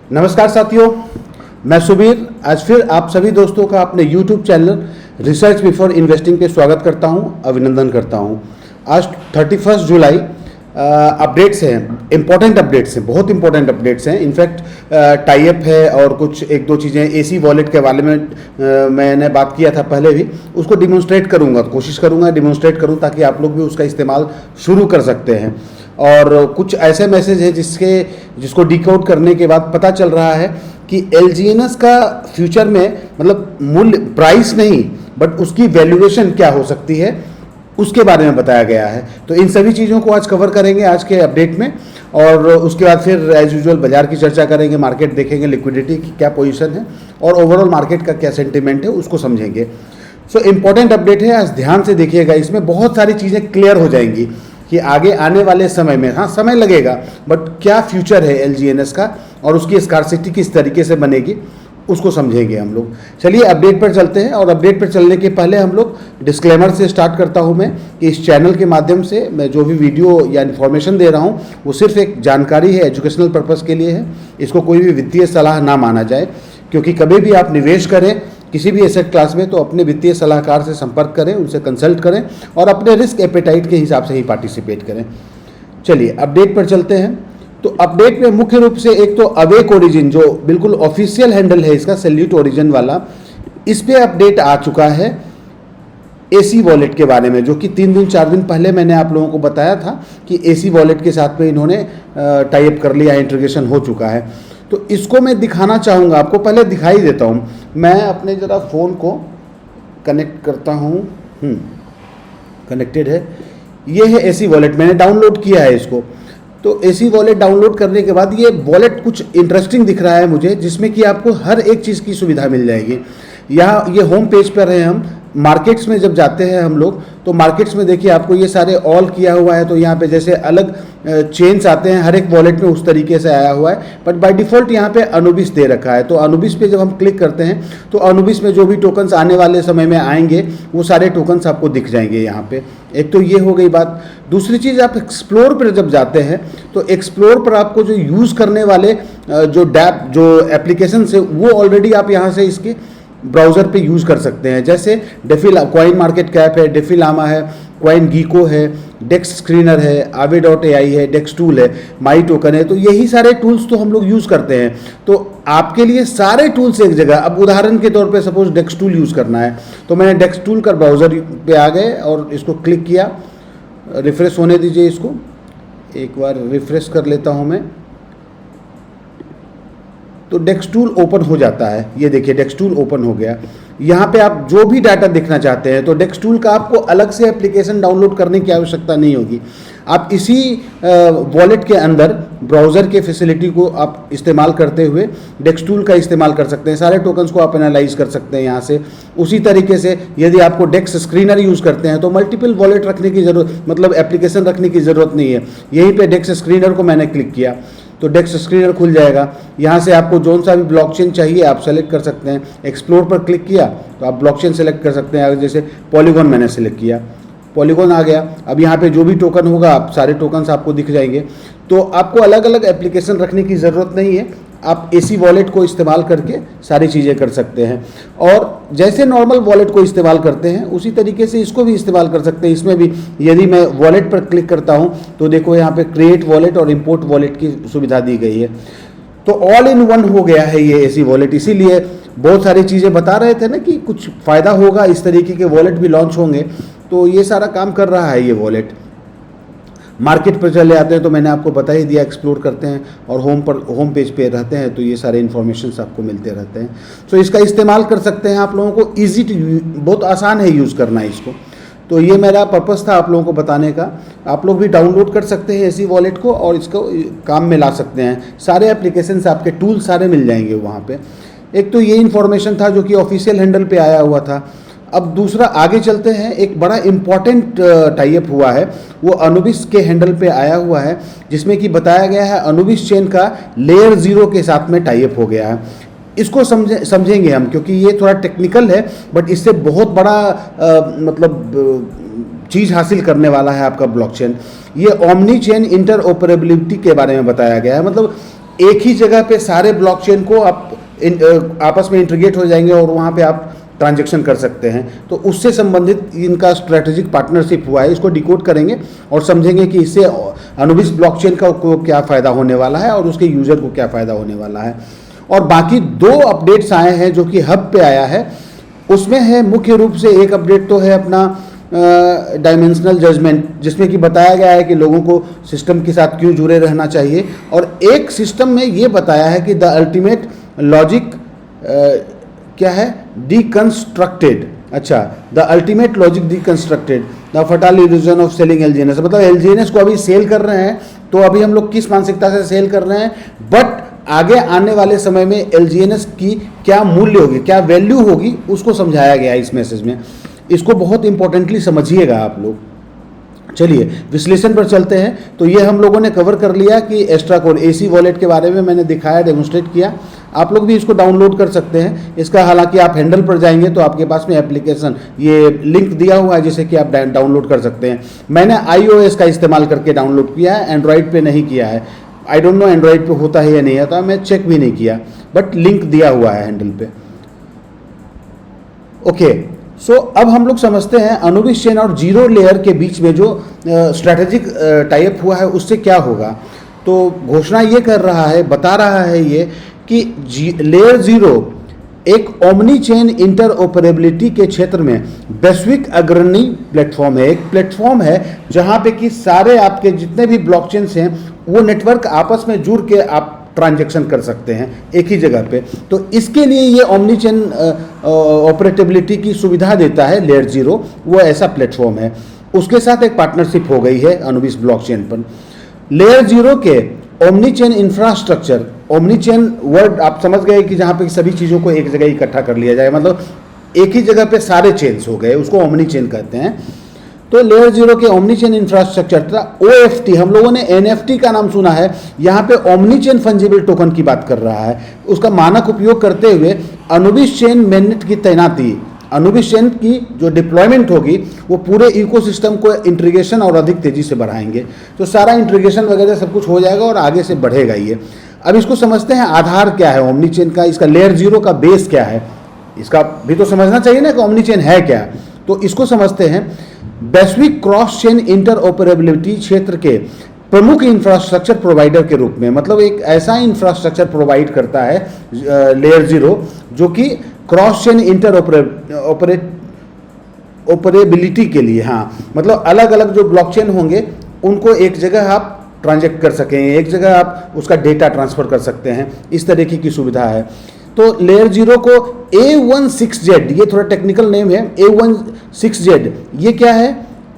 नमस्कार साथियों, मैं सुबीर आज फिर आप सभी दोस्तों का अपने YouTube channel research before investing पे स्वागत करता हूं, अभिनंदन करता हूं। आज 31 जुलाई अपडेट्स हैं, इंपॉर्टेंट अपडेट्स हैं, बहुत इंपॉर्टेंट अपडेट्स हैं। इनफैक्ट टाई अप है और कुछ एक दो चीज़ें AC वॉलेट के बारे में मैंने बात किया था पहले भी, उसको डिमॉन्स्ट्रेट करूंगा, कोशिश करूंगा डिमॉन्स्ट्रेट करूं ताकि आप लोग भी उसका इस्तेमाल शुरू कर सकते हैं। और कुछ ऐसे मैसेज है जिसको डिकोड करने के बाद पता चल रहा है कि LGNS का फ्यूचर में मतलब मूल्य प्राइस नहीं बट उसकी वैल्यूएशन क्या हो सकती है उसके बारे में बताया गया है। तो इन सभी चीज़ों को आज कवर करेंगे आज के अपडेट में, और उसके बाद फिर एज यूजुअल बाजार की चर्चा करेंगे, मार्केट देखेंगे, लिक्विडिटी की क्या पोजीशन है और ओवरऑल मार्केट का क्या सेंटिमेंट है उसको समझेंगे। सो इम्पॉर्टेंट अपडेट है, आज ध्यान से देखिएगा, इसमें बहुत सारी चीज़ें क्लियर हो जाएंगी कि आगे आने वाले समय में, हाँ समय लगेगा बट क्या फ्यूचर है LGNS का और उसकी स्कार्सिटी किस तरीके से बनेगी उसको समझेंगे हम लोग। चलिए अपडेट पर चलते हैं, और अपडेट पर चलने के पहले हम लोग डिस्क्लेमर से स्टार्ट करता हूं मैं कि इस चैनल के माध्यम से मैं जो भी वीडियो या इन्फॉर्मेशन दे रहा हूं वो सिर्फ एक जानकारी है, एजुकेशनल पर्पस के लिए है। इसको कोई भी वित्तीय सलाह ना माना जाए, क्योंकि कभी भी आप निवेश करें किसी भी एसेट क्लास में तो अपने वित्तीय सलाहकार से संपर्क करें, उनसे कंसल्ट करें और अपने रिस्क एपेटाइट के हिसाब से ही पार्टिसिपेट करें। चलिए अपडेट पर चलते हैं। तो अपडेट में मुख्य रूप से एक तो अवेक ओरिजिन जो बिल्कुल ऑफिशियल हैंडल है इसका, सैल्यूट ओरिजिन वाला, इस पे अपडेट आ चुका है AC वॉलेट के बारे में, जो कि 3 दिन 4 दिन पहले मैंने आप लोगों को बताया था कि AC वॉलेट के साथ में इन्होंने टाई अप कर लिया, इंटीग्रेशन हो चुका है। तो इसको मैं दिखाना चाहूँगा आपको, पहले दिखाई देता हूँ। मैं अपने ज़रा फ़ोन को कनेक्ट करता हूँ, कनेक्टेड है, ये है AC वॉलेट, मैंने डाउनलोड किया है इसको। तो AC वॉलेट डाउनलोड करने के बाद ये वॉलेट कुछ इंटरेस्टिंग दिख रहा है मुझे, जिसमें कि आपको हर एक चीज़ की सुविधा मिल जाएगी। यहाँ ये होम पेज पर हैं हम, मार्केट्स में जब जाते हैं हम लोग तो मार्केट्स में देखिए आपको ये सारे ऑल किया हुआ है। तो यहाँ पे जैसे अलग चेन्स आते हैं हर एक वॉलेट में, उस तरीके से आया हुआ है, बट बाय डिफ़ॉल्ट यहाँ पे अनुबिस दे रखा है। तो अनुबिस पे जब हम क्लिक करते हैं तो अनुबिस में जो भी टोकन्स आने वाले समय में आएंगे वो सारे टोकन्स आपको दिख जाएंगे यहाँ पे। एक तो ये हो गई बात। दूसरी चीज़, आप एक्सप्लोर पर जब जाते हैं तो एक्सप्लोर पर आपको जो यूज़ करने वाले जो एप्लीकेशन है वो ऑलरेडी आप यहाँ से इसके ब्राउज़र पे यूज़ कर सकते हैं। जैसे कॉइन मार्केट कैप है, डेफिलामा है, कॉइन गीको है, डेक्स स्क्रीनर है, aave.ai है, डेक्स टूल है, माई टोकन है। तो यही सारे टूल्स तो हम लोग यूज़ करते हैं। तो आपके लिए सारे टूल्स एक जगह। अब उदाहरण के तौर पे सपोज डेक्स टूल यूज़ करना है तो मैंने डेक्स टूल का ब्राउज़र पे आ गए और इसको क्लिक किया, रिफ्रेश होने दीजिए इसको, एक बार रिफ्रेश कर लेता हूँ मैं। तो डेक्स टूल ओपन हो जाता है, ये देखिए डेक्स टूल ओपन हो गया। यहाँ पे आप जो भी डाटा देखना चाहते हैं तो डेक्स टूल का आपको अलग से एप्लीकेशन डाउनलोड करने की आवश्यकता नहीं होगी। आप इसी वॉलेट के अंदर ब्राउज़र के फैसिलिटी को आप इस्तेमाल करते हुए डेक्स टूल का इस्तेमाल कर सकते हैं, सारे टोकन्स को आप एनालाइज कर सकते हैं यहाँ से। उसी तरीके से यदि आपको डेक्स स्क्रीनर यूज़ करते हैं तो मल्टीपल वॉलेट रखने की ज़रूरत, मतलब एप्लीकेशन रखने की ज़रूरत नहीं है। यहीं पर डेक्स स्क्रीनर को मैंने क्लिक किया तो डेक्स स्क्रीनर खुल जाएगा। यहाँ से आपको जोन सा भी ब्लॉकचेन चाहिए आप सेलेक्ट कर सकते हैं। एक्सप्लोर पर क्लिक किया तो आप ब्लॉकचेन सेलेक्ट कर सकते हैं। जैसे पॉलीगॉन मैंने सेलेक्ट किया, पॉलीगॉन आ गया। अब यहाँ पे जो भी टोकन होगा आप सारे टोकन्स आपको दिख जाएंगे। तो आपको अलग अलग एप्लीकेशन रखने की ज़रूरत नहीं है, आप AC वॉलेट को इस्तेमाल करके सारी चीज़ें कर सकते हैं। और जैसे नॉर्मल वॉलेट को इस्तेमाल करते हैं उसी तरीके से इसको भी इस्तेमाल कर सकते हैं। इसमें भी यदि मैं वॉलेट पर क्लिक करता हूं तो देखो यहाँ पे क्रिएट वॉलेट और इंपोर्ट वॉलेट की सुविधा दी गई है। तो ऑल इन वन हो गया है ये AC वॉलेट। इसीलिए बहुत सारी चीज़ें बता रहे थे ना कि कुछ फ़ायदा होगा, इस तरीके के वॉलेट भी लॉन्च होंगे, तो ये सारा काम कर रहा है ये वॉलेट। मार्केट पर चले आते हैं तो मैंने आपको बता ही दिया, एक्सप्लोर करते हैं और होम पेज पे रहते हैं तो ये सारे इन्फॉर्मेशन आपको मिलते रहते हैं। तो इसका इस्तेमाल कर सकते हैं आप लोगों को, ईजी टू, बहुत आसान है यूज़ करना है इसको। तो ये मेरा पर्पस था आप लोगों को बताने का। आप लोग भी डाउनलोड कर सकते हैं AC वॉलेट को और इसको काम में ला सकते हैं। सारे एप्लीकेशन आपके टूल सारे मिल जाएंगे वहाँ पर। एक तो ये इन्फॉर्मेशन था जो कि ऑफिशियल हैंडल पे आया हुआ था। अब दूसरा आगे चलते हैं, एक बड़ा इम्पॉर्टेंट टाई अप हुआ है, वो अनुबिस के हैंडल पे आया हुआ है, जिसमें कि बताया गया है अनुबिस चेन का लेयर 0 के साथ में टाई अप हो गया है। इसको समझेंगे हम, क्योंकि ये थोड़ा टेक्निकल है बट इससे बहुत बड़ा चीज़ हासिल करने वाला है आपका ब्लॉकचेन। ये ओमनी चेन इंटरऑपरेबिलिटी के बारे में बताया गया है। मतलब एक ही जगह पे सारे ब्लॉकचेन को आप आपस में इंटीग्रेट हो जाएंगे और वहाँ पे आप ट्रांजैक्शन कर सकते हैं। तो उससे संबंधित इनका स्ट्रेटेजिक पार्टनरशिप हुआ है। इसको डिकोड करेंगे और समझेंगे कि इससे अनुबिस ब्लॉकचेन का को क्या फ़ायदा होने वाला है और उसके यूज़र को क्या फ़ायदा होने वाला है। और बाकी 2 अपडेट्स आए हैं जो कि हब पे आया है। उसमें है मुख्य रूप से एक अपडेट तो है अपना डायमेंशनल जजमेंट, जिसमें कि बताया गया है कि लोगों को सिस्टम के साथ क्यों जुड़े रहना चाहिए। और एक सिस्टम में ये बताया है कि द अल्टीमेट लॉजिक क्या है, डिकंस्ट्रक्टेड। अच्छा, the ultimate logic deconstructed, the fatal illusion of selling LGNS. मतलब एलजीएनएस को अभी सेल कर रहे हैं, तो अभी हम लोग किस मानसिकता से सेल कर रहे हैं, बट आगे आने वाले समय में एलजीएनएस की क्या मूल्य होगी, क्या वैल्यू होगी, उसको समझाया गया है इस मैसेज में। इसको बहुत इंपॉर्टेंटली समझिएगा आप लोग। चलिए विश्लेषण पर चलते हैं। तो ये हम लोगों ने कवर कर लिया कि एक्स्ट्रा कोड एसी वॉलेट के बारे में मैंने दिखाया, डेमोन्स्ट्रेट किया। आप लोग भी इसको डाउनलोड कर सकते हैं। इसका हालांकि आप हैंडल पर जाएंगे तो आपके पास में एप्लीकेशन ये लिंक दिया हुआ है जिसे कि आप डाउनलोड कर सकते हैं। मैंने iOS का इस्तेमाल करके डाउनलोड किया है, एंड्रॉयड पे नहीं किया है। आई डोंट नो एंड्रॉयड पे होता है या नहीं होता, मैं चेक भी नहीं किया, बट लिंक दिया हुआ है हैंडल पे। ओके, सो अब हम लोग समझते हैं अनुबिस चेन और जीरो लेयर के बीच में जो स्ट्रैटेजिक टाइप हुआ है उससे क्या होगा। तो घोषणा ये कर रहा है, बता रहा है ये कि लेयर 0 एक ओमनी चेन इंटरऑपरेबिलिटी के क्षेत्र में वैश्विक अग्रणी प्लेटफॉर्म है। एक प्लेटफॉर्म है जहां पे कि सारे आपके जितने भी ब्लॉकचेन्स हैं वो नेटवर्क आपस में जुड़ के आप ट्रांजैक्शन कर सकते हैं एक ही जगह पे। तो इसके लिए ये ओमनी चेन ऑपरेटेबिलिटी की सुविधा देता है लेयर 0, वो ऐसा प्लेटफॉर्म है। उसके साथ एक पार्टनरशिप हो गई है अनुबिस ब्लॉकचेन पर। लेयर 0 के omni chain infrastructure, omni chain word आप समझ गए कि जहाँ पे सभी चीज़ों को एक जगह इकट्ठा कर लिया जाए, मतलब एक ही जगह पे सारे चेन्स हो गए, उसको ओमनी चेन कहते हैं। तो लेयर 0 के ओमनी चेन इंफ्रास्ट्रक्चर था OFT, हम लोगों ने NFT का नाम सुना है, यहाँ पे ओमनी चेन फंजिबल टोकन की बात कर रहा है। उसका मानक उपयोग करते हुए अनुबिस चेन मेननेट की तैनाती, अनुबिस चेन की जो डिप्लॉयमेंट होगी वो पूरे इकोसिस्टम को इंटीग्रेशन और अधिक तेजी से बढ़ाएंगे। तो सारा इंटीग्रेशन वगैरह सब कुछ हो जाएगा और आगे से बढ़ेगा ये। अब इसको समझते हैं आधार क्या है ओमनी चेन का, इसका लेयर 0 का बेस क्या है, इसका भी तो समझना चाहिए ना कि ओमनी चेन है क्या। तो इसको समझते हैं। वैश्विक क्रॉस चेन इंटरऑपरेबिलिटी क्षेत्र के प्रमुख इंफ्रास्ट्रक्चर प्रोवाइडर के रूप में, मतलब एक ऐसा इंफ्रास्ट्रक्चर प्रोवाइड करता है लेयर 0 जो कि क्रॉस चेन इंटरऑपरेबिलिटी के लिए, हाँ मतलब अलग अलग जो ब्लॉकचेन होंगे उनको एक जगह आप ट्रांजैक्ट कर सकें, एक जगह आप उसका डेटा ट्रांसफ़र कर सकते हैं, इस तरीके की सुविधा है। तो लेयर 0 को A16Z, ये थोड़ा टेक्निकल नेम है, A16Z ये क्या है,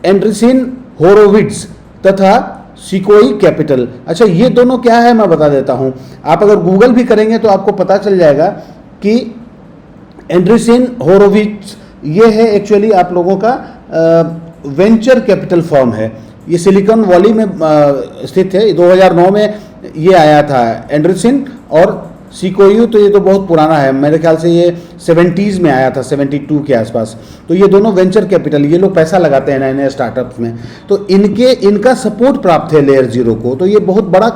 एंड्रीसन होरोविट्ज तथा सिकोई कैपिटल। अच्छा ये दोनों क्या है मैं बता देता हूँ। आप अगर गूगल भी करेंगे तो आपको पता चल जाएगा कि एंड्रीसन होरोविट्ज ये है एक्चुअली आप लोगों का वेंचर कैपिटल फर्म है। ये सिलिकॉन वैली में स्थित है। 2009 में ये आया था एंड्रीसन, और सिकोयू तो ये तो बहुत पुराना है, मेरे ख्याल से ये 70s में आया था, 72 के आसपास। तो ये दोनों वेंचर कैपिटल, ये लोग पैसा लगाते हैं नए नए स्टार्टअप्स में, तो इनका सपोर्ट प्राप्त है लेयर 0 को। तो ये बहुत बड़ा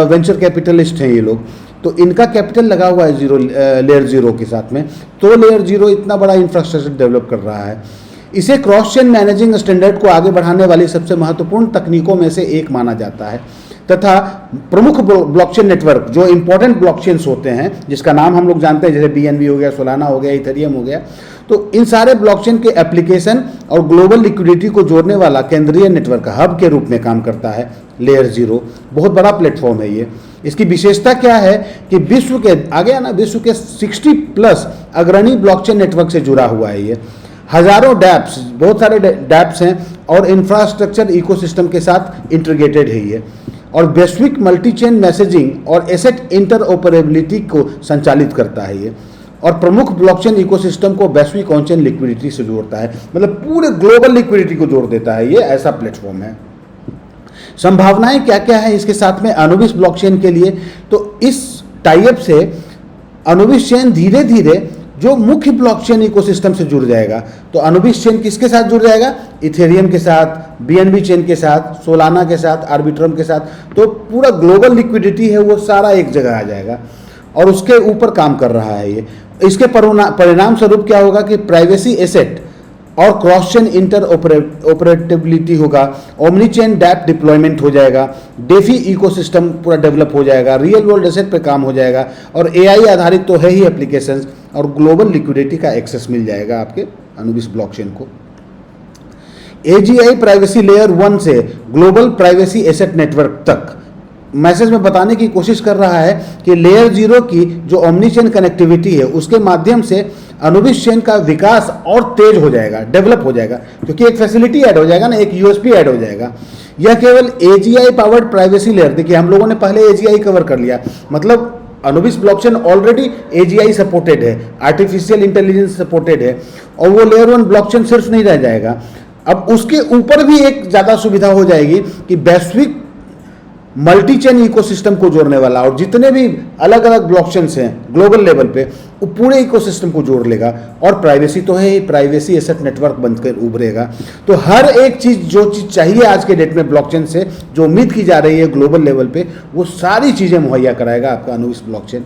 वेंचर कैपिटलिस्ट हैं ये लोग, तो इनका कैपिटल लगा हुआ है लेयर 0 के साथ में। तो लेयर 0 इतना बड़ा इंफ्रास्ट्रक्चर डेवलप कर रहा है। इसे क्रॉस चेन मैनेजिंग स्टैंडर्ड को आगे बढ़ाने वाली सबसे महत्वपूर्ण तकनीकों में से एक माना जाता है तथा प्रमुख ब्लॉकचेन नेटवर्क जो इंपॉर्टेंट ब्लॉकचेन्स होते हैं, जिसका नाम हम लोग जानते हैं, जैसे BNB हो गया, सोलाना हो गया, इथेरियम हो गया, तो इन सारे ब्लॉकचेन के एप्लीकेशन और ग्लोबल लिक्विडिटी को जोड़ने वाला केंद्रीय नेटवर्क हब के रूप में काम करता है लेयर 0। बहुत बड़ा प्लेटफॉर्म है ये। इसकी विशेषता क्या है कि विश्व के आगे ना विश्व के 60+ अग्रणी ब्लॉकचेन नेटवर्क से जुड़ा हुआ है ये। हजारों डैप्स, बहुत सारे डैप्स हैं और इंफ्रास्ट्रक्चर इकोसिस्टम के साथ इंटीग्रेटेड है ये, और वैश्विक मल्टी चेन मैसेजिंग और एसेट इंटरऑपरेबिलिटी को संचालित करता है ये, और प्रमुख ब्लॉकचेन इकोसिस्टम को वैश्विक ऑन चेन लिक्विडिटी से जोड़ता है, मतलब पूरे ग्लोबल लिक्विडिटी को जोड़ देता है ये, ऐसा प्लेटफॉर्म है। संभावनाएं क्या क्या है इसके साथ में अनुबिस ब्लॉकचेन के लिए। तो इस टाइप से अनुबिस चेन धीरे धीरे जो मुख्य ब्लॉकचेन इकोसिस्टम से जुड़ जाएगा। तो अनुबिस चेन किसके साथ जुड़ जाएगा? इथेरियम के साथ, बीएनबी चेन के साथ, सोलाना के साथ, आर्बिट्रम के साथ। तो पूरा ग्लोबल लिक्विडिटी है वो सारा एक जगह आ जाएगा और उसके ऊपर काम कर रहा है ये। इसके परिणाम स्वरूप क्या होगा कि प्राइवेसी एसेट और क्रॉस चेन इंटर ऑपरेटेबिलिटी होगा, ओमनी चेन डैप डिप्लॉयमेंट हो जाएगा, डेफी इकोसिस्टम पूरा डेवलप हो जाएगा, रियल वर्ल्ड एसेट पे काम हो जाएगा और एआई आधारित तो है ही एप्लीकेशंस, और ग्लोबल लिक्विडिटी का एक्सेस मिल जाएगा आपके अनुबिस ब्लॉकचेन को। एजीआई प्राइवेसी लेयर 1 से ग्लोबल प्राइवेसी एसेट नेटवर्क तक मैसेज में बताने की कोशिश कर रहा है कि लेयर 0 की जो ओमनी चेन कनेक्टिविटी है उसके माध्यम से अनुबिस चेन का विकास और तेज हो जाएगा, डेवलप हो जाएगा, क्योंकि एक फैसिलिटी ऐड हो जाएगा ना, एक यूएसपी ऐड हो जाएगा। यह केवल एजीआई पावर्ड प्राइवेसी लेयर, देखिए हम लोगों ने पहले एजीआई कवर कर लिया, मतलब Anubis blockchain already AGI supported है, आर्टिफिशियल इंटेलिजेंस सपोर्टेड है, और वो लेयर 1 ब्लॉकचेन सिर्फ नहीं रह जाएगा, अब उसके ऊपर भी एक ज़्यादा सुविधा हो जाएगी कि वैश्विक मल्टी चेन इकोसिस्टम को जोड़ने वाला, और जितने भी अलग अलग ब्लॉकचेन्स हैं ग्लोबल लेवल पे वो पूरे इकोसिस्टम को जोड़ लेगा। और प्राइवेसी तो है ही, प्राइवेसी एसेट नेटवर्क बनकर उभरेगा। तो हर एक चीज़, जो चीज़ चाहिए आज के डेट में ब्लॉकचेन से, जो उम्मीद की जा रही है ग्लोबल लेवल पे, वो सारी चीज़ें मुहैया कराएगा आपका अनुबिस ब्लॉकचेन,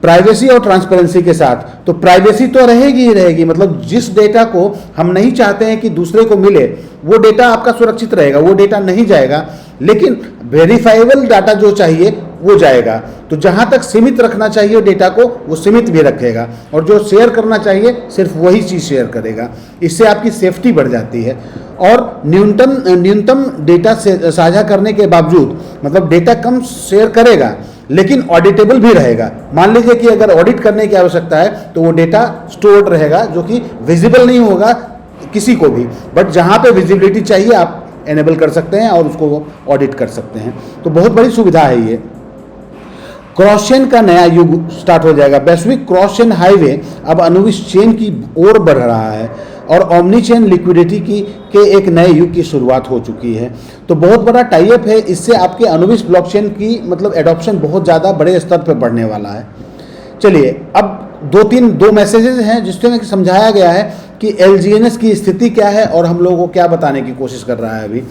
प्राइवेसी और ट्रांसपेरेंसी के साथ। तो प्राइवेसी तो रहेगी ही रहेगी, मतलब जिस डेटा को हम नहीं चाहते हैं कि दूसरे को मिले वो डेटा आपका सुरक्षित रहेगा, वो डेटा नहीं जाएगा, लेकिन वेरीफाइबल डाटा जो चाहिए वो जाएगा। तो जहां तक सीमित रखना चाहिए डेटा को वो सीमित भी रखेगा, और जो शेयर करना चाहिए सिर्फ वही चीज़ शेयर करेगा। इससे आपकी सेफ्टी बढ़ जाती है। और न्यूनतम डेटा साझा करने के बावजूद, मतलब डेटा कम शेयर करेगा लेकिन ऑडिटेबल भी रहेगा। मान लीजिए कि अगर ऑडिट करने की आवश्यकता है तो वो डेटा स्टोर्ड रहेगा, जो कि विजिबल नहीं होगा किसी को भी, बट जहां पे विजिबिलिटी चाहिए आप एनेबल कर सकते हैं और उसको ऑडिट कर सकते हैं। तो बहुत बड़ी सुविधा है ये। क्रॉस चेन का नया युग स्टार्ट हो जाएगा। वैश्विक क्रॉस चेन हाईवे अब अनुबिस चेन की ओर बढ़ रहा है और ओमनी चेन लिक्विडिटी के एक नए युग की शुरुआत हो चुकी है। तो बहुत बड़ा टाई अप है, इससे आपके अनुबिस ब्लॉकचेन की मतलब एडॉप्शन बहुत ज़्यादा बड़े स्तर पर बढ़ने वाला है। चलिए अब दो मैसेजेस हैं जिसमें समझाया गया है कि एलजीएनएस की स्थिति क्या है और हम लोगों को क्या बताने की कोशिश कर रहा है अभी।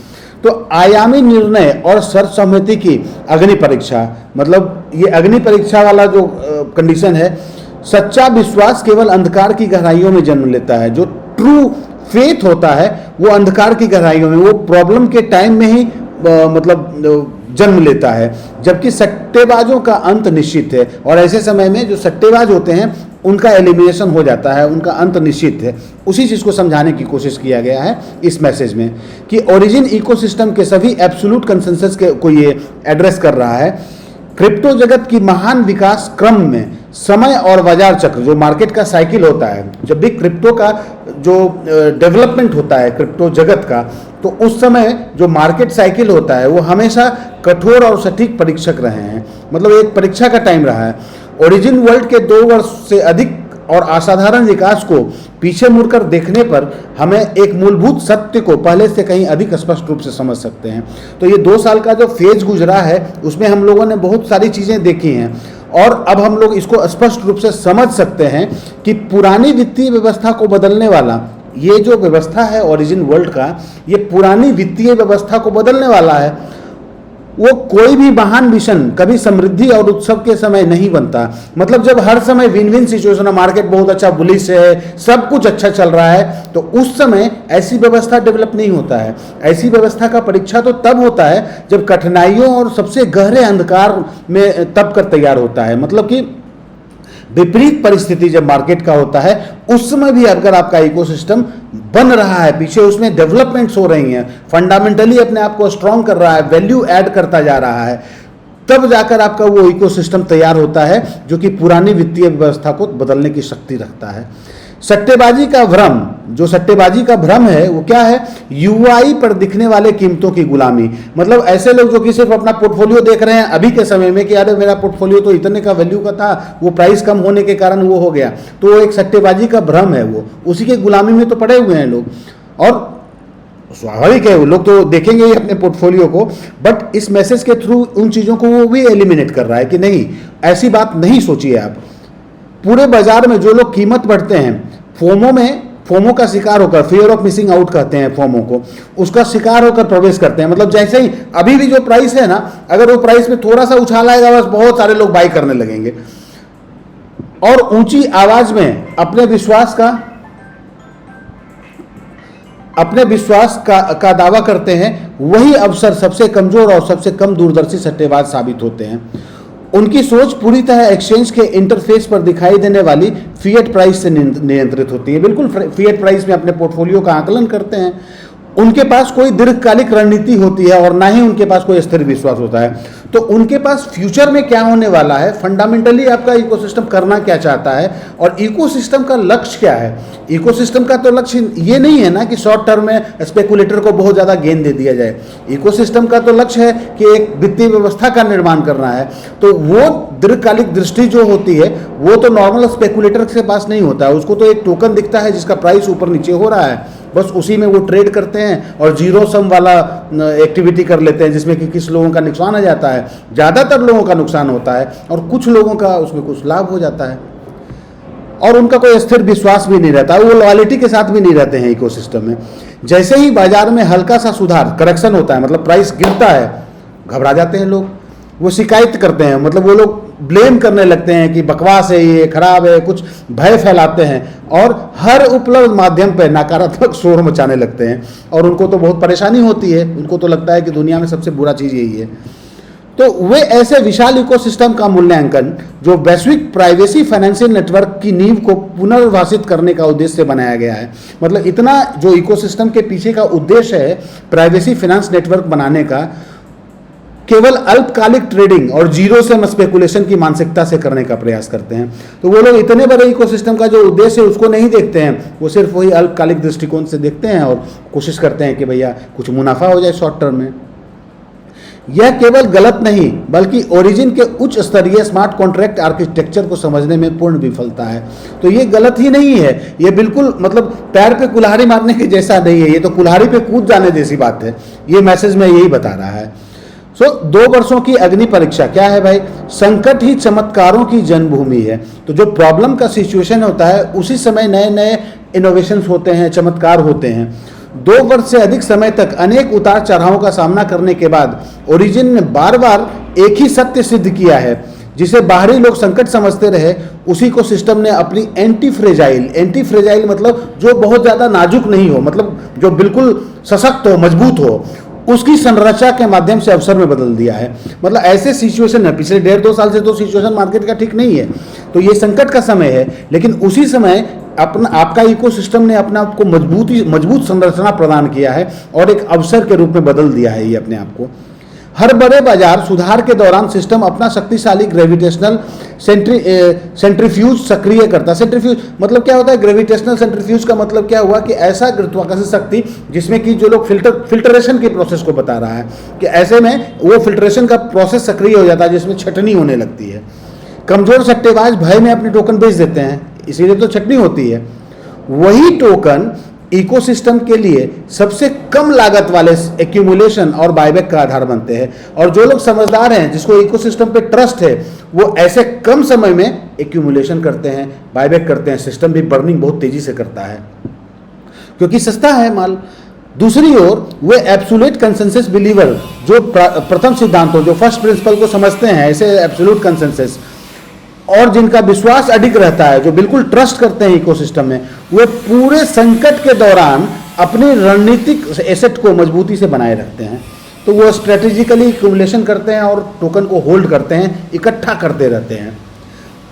तो आयामी निर्णय और सर्वसम्मति की अग्नि परीक्षा, मतलब ये अग्नि परीक्षा वाला जो कंडीशन है, सच्चा विश्वास केवल अंधकार की गहराइयों में जन्म लेता है। जो ट्रू फेथ होता है वो अंधकार की गहराइयों में, वो प्रॉब्लम के टाइम में ही मतलब जन्म लेता है, जबकि सट्टेबाजों का अंत निश्चित है। और ऐसे समय में जो सट्टेबाज होते हैं उनका एलिमिनेशन हो जाता है, उनका अंत निश्चित है। उसी चीज़ को समझाने की कोशिश किया गया है इस मैसेज में कि ओरिजिन इकोसिस्टम के सभी एब्सोल्यूट कंसेंसस को ये एड्रेस कर रहा है। क्रिप्टो जगत की महान विकास क्रम में समय और बाजार चक्र, जो मार्केट का साइकिल होता है, जब भी क्रिप्टो का जो डेवलपमेंट होता है क्रिप्टो जगत का, तो उस समय जो मार्केट साइकिल होता है वो हमेशा कठोर और सटीक परीक्षक रहे हैं, मतलब एक परीक्षा का टाइम रहा है। ओरिजिन वर्ल्ड के 2 वर्ष से अधिक और असाधारण विकास को पीछे मुड़कर देखने पर हमें एक मूलभूत सत्य को पहले से कहीं अधिक स्पष्ट रूप से समझ सकते हैं। तो ये 2 साल का जो फेज गुजरा है उसमें हम लोगों ने बहुत सारी चीज़ें देखी हैं और अब हम लोग इसको स्पष्ट रूप से समझ सकते हैं कि पुरानी वित्तीय व्यवस्था को बदलने वाला ये जो व्यवस्था है ओरिजिन वर्ल्ड का, ये पुरानी वित्तीय व्यवस्था को बदलने वाला है। वो कोई भी महान मिशन कभी समृद्धि और उत्सव के समय नहीं बनता, मतलब जब हर समय विन विन सिचुएशन है, मार्केट बहुत अच्छा बुलिश है, सब कुछ अच्छा चल रहा है, तो उस समय ऐसी व्यवस्था डेवलप नहीं होता है। ऐसी व्यवस्था का परीक्षा तो तब होता है जब कठिनाइयों और सबसे गहरे अंधकार में तब कर तैयार होता है, मतलब कि विपरीत परिस्थिति जब मार्केट का होता है उस समय भी अगर आपका इकोसिस्टम बन रहा है, पीछे उसमें डेवलपमेंट्स हो रही हैं, फंडामेंटली अपने आप को स्ट्रॉन्ग कर रहा है, वैल्यू ऐड करता जा रहा है, तब जाकर आपका वो इकोसिस्टम तैयार होता है जो कि पुरानी वित्तीय व्यवस्था को बदलने की शक्ति रखता है। सट्टेबाजी का भ्रम, जो सट्टेबाजी का भ्रम है वो क्या है? यूआई पर दिखने वाले कीमतों की गुलामी, मतलब ऐसे लोग जो कि सिर्फ अपना पोर्टफोलियो देख रहे हैं अभी के समय में कि अरे मेरा पोर्टफोलियो तो इतने का वैल्यू का था, वो प्राइस कम होने के कारण वो हो गया, तो वो एक सट्टेबाजी का भ्रम है, वो उसी के गुलामी में तो पड़े हुए हैं लोग। और स्वाभाविक है वो लोग तो देखेंगे ही अपने पोर्टफोलियो को, बट इस मैसेज के थ्रू उन चीज़ों को वो भी एलिमिनेट कर रहा है कि नहीं, ऐसी बात नहीं सोचिए आप। पूरे बाजार में जो लोग कीमत बढ़ते हैं, फोमो का शिकार होकर, फियर ऑफ मिसिंग आउट कहते हैं फोमो को, उसका शिकार होकर प्रवेश करते हैं। मतलब जैसे ही अभी भी जो प्राइस है ना, अगर वो प्राइस में थोड़ा सा उछाल आएगा, बस बहुत सारे लोग बाई करने लगेंगे और ऊंची आवाज में अपने विश्वास का दावा करते हैं। वही अवसर सबसे कमजोर और सबसे कम दूरदर्शी सट्टेबाज साबित होते हैं। उनकी सोच पूरी तरह एक्सचेंज के इंटरफेस पर दिखाई देने वाली फिएट प्राइस से नियंत्रित होती है। बिल्कुल फिएट प्राइस में अपने पोर्टफोलियो का आकलन करते हैं। उनके पास कोई दीर्घकालिक रणनीति होती है और ना ही उनके पास कोई स्थिर विश्वास होता है। तो उनके पास फ्यूचर में क्या होने वाला है, फंडामेंटली आपका इकोसिस्टम करना क्या चाहता है और इकोसिस्टम का लक्ष्य क्या है। इकोसिस्टम का तो लक्ष्य ये नहीं है ना कि शॉर्ट टर्म में स्पेकुलेटर को बहुत ज़्यादा गेन दे दिया जाए। इकोसिस्टम का तो लक्ष्य है कि एक वित्तीय व्यवस्था का निर्माण करना है। तो वो दीर्घकालिक दृष्टि जो होती है वो तो नॉर्मल स्पेकुलेटर के पास नहीं होता है। उसको तो एक टोकन दिखता है जिसका प्राइस ऊपर नीचे हो रहा है, बस उसी में वो ट्रेड करते हैं और जीरो सम वाला एक्टिविटी कर लेते हैं जिसमें कि किस लोगों का नुकसान हो जाता है। ज़्यादातर लोगों का नुकसान होता है और कुछ लोगों का उसमें कुछ लाभ हो जाता है और उनका कोई स्थिर विश्वास भी नहीं रहता, वो लॉयल्टी के साथ भी नहीं रहते हैं इकोसिस्टम में। जैसे ही बाजार में हल्का सा सुधार, करेक्शन होता है, मतलब प्राइस गिरता है, घबरा जाते हैं लोग, वो शिकायत करते हैं, मतलब वो लोग ब्लेम करने लगते हैं कि बकवास है, ये खराब है, कुछ भय फैलाते हैं और हर उपलब्ध माध्यम पर नकारात्मक शोर मचाने लगते हैं और उनको तो बहुत परेशानी होती है। उनको तो लगता है कि दुनिया में सबसे बुरा चीज़ यही है। तो वे ऐसे विशाल इकोसिस्टम का मूल्यांकन जो वैश्विक प्राइवेसी फाइनेंशियल नेटवर्क की नींव को पुनर्वासित करने का उद्देश्य से बनाया गया है। मतलब इतना जो इकोसिस्टम के पीछे का उद्देश्य है प्राइवेसी फाइनेंस नेटवर्क बनाने का, केवल अल्पकालिक ट्रेडिंग और जीरो सम स्पेकुलेशन की मानसिकता से करने का प्रयास करते हैं। तो वो लोग इतने बड़े इकोसिस्टम का जो उद्देश्य है उसको नहीं देखते हैं, वो सिर्फ वही अल्पकालिक दृष्टिकोण से देखते हैं और कोशिश करते हैं कि भैया कुछ मुनाफा हो जाए शॉर्ट टर्म में। यह केवल गलत नहीं बल्कि ओरिजिन के उच्च स्तरीय स्मार्ट कॉन्ट्रैक्ट आर्किटेक्चर को समझने में पूर्ण विफलता है। तो ये गलत ही नहीं है, ये बिल्कुल मतलब पैर पे कुल्हाड़ी मारने के जैसा नहीं है, ये तो कुल्हाड़ी पे कूद जाने जैसी बात है। ये मैसेज में यही बता रहा है। 2 वर्षों की अग्नि परीक्षा क्या है भाई? संकट ही चमत्कारों की जन्मभूमि है। तो जो प्रॉब्लम का सिचुएशन होता है उसी समय नए नए इनोवेशंस होते हैं, चमत्कार होते हैं। 2 वर्ष से अधिक समय तक अनेक उतार चढ़ावों का सामना करने के बाद ओरिजिन ने बार बार एक ही सत्य सिद्ध किया है जिसे बाहरी लोग संकट समझते रहे, उसी को सिस्टम ने अपनी एंटी फ्रेजाइल मतलब जो बहुत ज़्यादा नाजुक नहीं हो, मतलब जो बिल्कुल सशक्त हो, मजबूत हो, उसकी संरचना के माध्यम से अवसर में बदल दिया है। मतलब ऐसे सिचुएशन है, पिछले 1.5-2 साल से तो सिचुएशन मार्केट का ठीक नहीं है, तो ये संकट का समय है, लेकिन उसी समय आपका इकोसिस्टम ने अपने आप को मजबूत संरचना प्रदान किया है और एक अवसर के रूप में बदल दिया है ये अपने आप को। हर बड़े बाजार सुधार के दौरान सिस्टम अपना शक्तिशाली ग्रेविटेशनल सेंट्रीफ्यूज सक्रिय करता है। सेंट्रीफ्यूज मतलब क्या होता है? ग्रेविटेशनल सेंट्रीफ्यूज का मतलब क्या हुआ कि ऐसा गुरुत्वाकर्षण शक्ति जिसमें कि जो लोग फिल्टरेशन के प्रोसेस को बता रहा है कि ऐसे में वो फिल्टरेशन का प्रोसेस सक्रिय हो जाता है जिसमें छटनी होने लगती है। कमजोर सट्टेबाज भय में अपने टोकन बेच देते हैं, इसीलिए तो छटनी होती है। वही टोकन इकोसिस्टम के लिए सबसे कम लागत वाले एक्यूमुलेशन और बायबैक का आधार बनते हैं और जो लोग समझदार हैं, जिसको इकोसिस्टम पे ट्रस्ट है, वो ऐसे कम समय में एक्यूमुलेशन करते हैं, बायबैक करते हैं। सिस्टम भी बर्निंग बहुत तेजी से करता है क्योंकि सस्ता है माल। दूसरी ओर वे एब्सोल्यूट कंसेंसस बिलीवर जो प्रथम सिद्धांतों, जो फर्स्ट प्रिंसिपल को समझते हैं, ऐसे एब्सोल्यूट कंसेंसस, और जिनका विश्वास अडिग रहता है, जो बिल्कुल ट्रस्ट करते हैं इकोसिस्टम में, वे पूरे संकट के दौरान अपनी रणनीतिक एसेट को मजबूती से बनाए रखते हैं। तो वो स्ट्रेटेजिकली एक्यूमुलेशन करते हैं और टोकन को होल्ड करते हैं, इकट्ठा करते रहते हैं।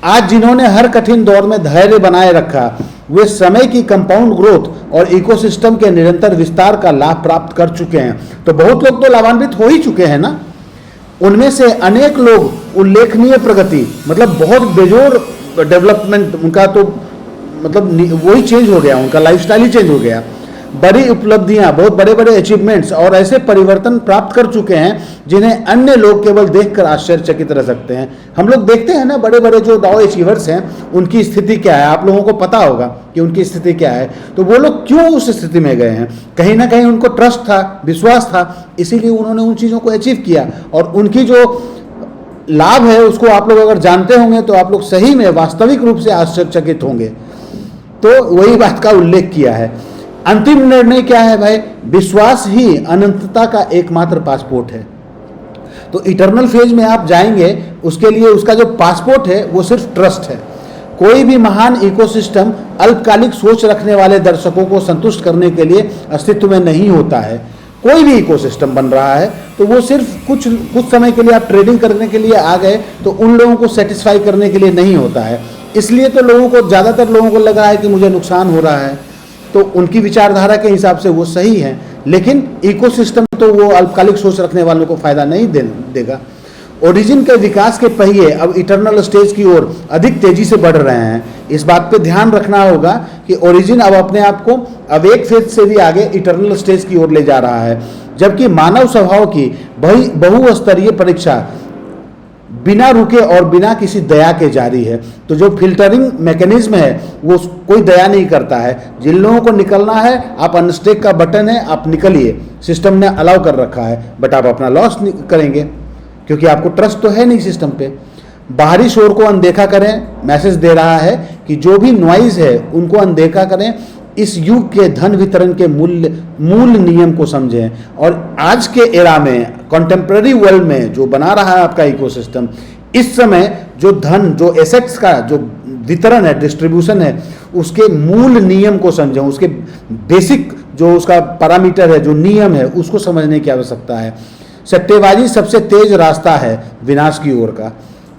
आज जिन्होंने हर कठिन दौर में धैर्य बनाए रखा, वे समय की कंपाउंड ग्रोथ और इकोसिस्टम के निरंतर विस्तार का लाभ प्राप्त कर चुके हैं। तो बहुत लोग तो लाभान्वित हो ही चुके हैं ना। उनमें से अनेक लोग उल्लेखनीय प्रगति, मतलब बहुत बेजोड़ डेवलपमेंट, उनका तो मतलब वही चेंज हो गया, उनका लाइफस्टाइल ही चेंज हो गया। बड़ी उपलब्धियां, बहुत बड़े बड़े अचीवमेंट्स और ऐसे परिवर्तन प्राप्त कर चुके हैं जिन्हें अन्य लोग केवल देखकर आश्चर्यचकित रह सकते हैं। हम लोग देखते हैं ना बड़े बड़े जो डाउ अचीवर्स हैं, उनकी स्थिति क्या है, आप लोगों को पता होगा कि उनकी स्थिति क्या है। तो वो लोग क्यों उस स्थिति में गए हैं? कहीं ना कहीं उनको ट्रस्ट था, विश्वास था, इसीलिए उन्होंने उन चीज़ों को अचीव किया और उनकी जो लाभ है उसको आप लोग अगर जानते होंगे तो आप लोग सही में वास्तविक रूप से आश्चर्यचकित होंगे। तो वही बात का उल्लेख किया है। अंतिम निर्णय क्या है भाई? विश्वास ही अनंतता का एकमात्र पासपोर्ट है। तो इटर्नल फेज में आप जाएंगे, उसके लिए उसका जो पासपोर्ट है वो सिर्फ ट्रस्ट है। कोई भी महान इकोसिस्टम अल्पकालिक सोच रखने वाले दर्शकों को संतुष्ट करने के लिए अस्तित्व में नहीं होता है। कोई भी इकोसिस्टम बन रहा है तो वो सिर्फ कुछ समय के लिए आप ट्रेडिंग करने के लिए आ गए तो उन लोगों को सेटिस्फाई करने के लिए नहीं होता है। इसलिए तो लोगों को, ज़्यादातर लोगों को लग रहा है कि मुझे नुकसान हो रहा है, तो उनकी विचारधारा के हिसाब से वो सही है, लेकिन इकोसिस्टम तो वो अल्पकालिक सोच रखने वालों को फायदा नहीं देगा। ओरिजिन के विकास के पहिए अब इटर्नल स्टेज की ओर अधिक तेजी से बढ़ रहे हैं। इस बात पे ध्यान रखना होगा कि ओरिजिन अब अपने आप को अब एक फेज से भी आगे इटर्नल स्टेज की ओर ले जा रहा है, जबकि मानव स्वभाव की बहुस्तरीय परीक्षा बिना रुके और बिना किसी दया के जारी है। तो जो फिल्टरिंग मैकेनिज्म है वो कोई दया नहीं करता है। जिन लोगों को निकलना है, आप अनस्टेक का बटन है, आप निकलिए, सिस्टम ने अलाउ कर रखा है, बट आप अपना लॉस करेंगे क्योंकि आपको ट्रस्ट तो है नहीं सिस्टम पे। बाहरी शोर को अनदेखा करें, मैसेज दे रहा है कि जो भी नॉइज है उनको अनदेखा करें। इस युग के धन वितरण के मूल नियम को समझें और आज के एरा में, कंटेम्प्रेरी वर्ल्ड में जो बना रहा है आपका इकोसिस्टम, इस समय जो धन, जो एसेट्स का जो वितरण है, डिस्ट्रीब्यूशन है, उसके मूल नियम को समझें। उसके बेसिक जो उसका पैरामीटर है, जो नियम है, उसको समझने की आवश्यकता है। सट्टेबाजी सबसे तेज रास्ता है विनाश की ओर का।